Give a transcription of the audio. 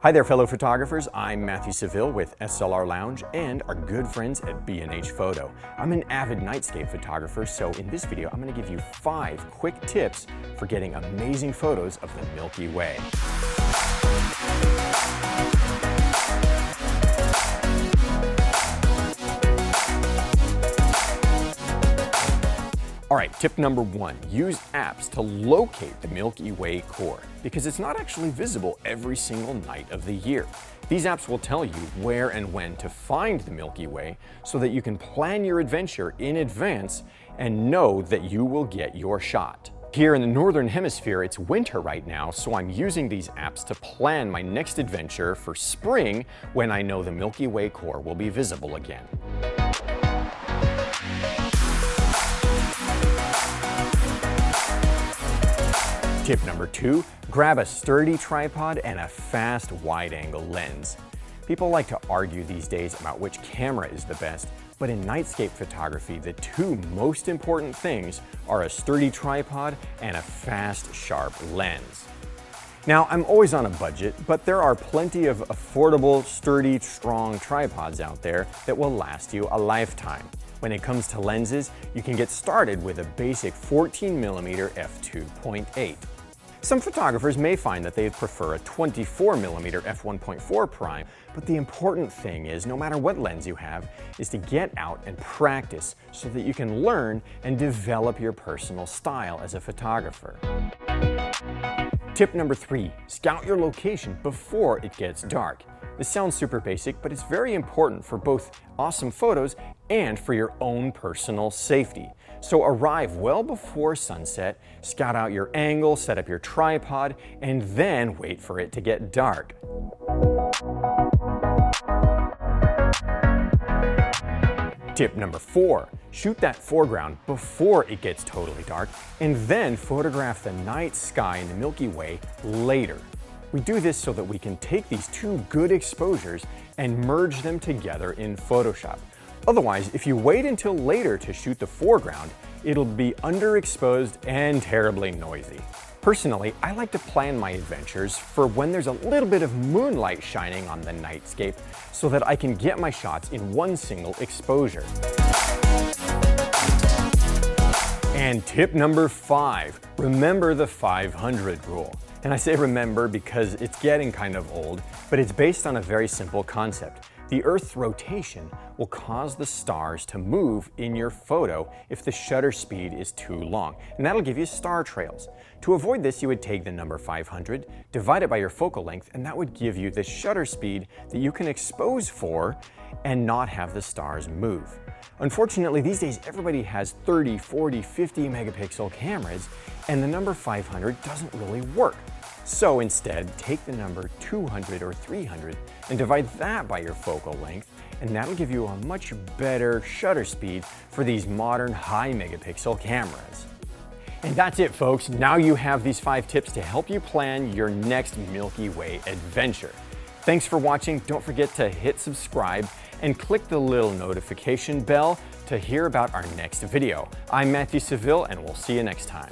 Hi there, fellow photographers. I'm Matthew Seville with SLR Lounge and our good friends at B&H Photo. I'm an avid nightscape photographer, so in this video, I'm going to give you 5 quick tips for getting amazing photos of the Milky Way. All right, tip number 1, use apps to locate the Milky Way core because it's not actually visible every single night of the year. These apps will tell you where and when to find the Milky Way so that you can plan your adventure in advance and know that you will get your shot. Here in the Northern Hemisphere, it's winter right now, so I'm using these apps to plan my next adventure for spring when I know the Milky Way core will be visible again. Tip number 2, grab a sturdy tripod and a fast wide-angle lens. People like to argue these days about which camera is the best, but in nightscape photography, the 2 most important things are a sturdy tripod and a fast, sharp lens. Now, I'm always on a budget, but there are plenty of affordable, sturdy, strong tripods out there that will last you a lifetime. When it comes to lenses, you can get started with a basic 14mm f2.8. Some photographers may find that they prefer a 24mm f1.4 prime, but the important thing is, no matter what lens you have, is to get out and practice so that you can learn and develop your personal style as a photographer. Tip number 3, scout your location before it gets dark. This sounds super basic, but it's very important for both awesome photos and for your own personal safety. So arrive well before sunset, scout out your angle, set up your tripod, and then wait for it to get dark. Tip number 4, shoot that foreground before it gets totally dark, and then photograph the night sky and the Milky Way later. We do this so that we can take these 2 good exposures and merge them together in Photoshop. Otherwise, if you wait until later to shoot the foreground, it'll be underexposed and terribly noisy. Personally, I like to plan my adventures for when there's a little bit of moonlight shining on the nightscape so that I can get my shots in one single exposure. And tip number 5, remember the 500 rule. And I say remember because it's getting kind of old, but it's based on a very simple concept. The Earth's rotation will cause the stars to move in your photo if the shutter speed is too long, and that'll give you star trails. To avoid this, you would take the number 500, divide it by your focal length, and that would give you the shutter speed that you can expose for and not have the stars move. Unfortunately, these days everybody has 30, 40, 50 megapixel cameras, and the number 500 doesn't really work. So instead, take the number 200 or 300 and divide that by your focal length, and that'll give you a much better shutter speed for these modern high megapixel cameras. And that's it, folks. Now you have these 5 tips to help you plan your next Milky Way adventure. Thanks for watching. Don't forget to hit subscribe and click the little notification bell to hear about our next video. I'm Matthew Seville, and we'll see you next time.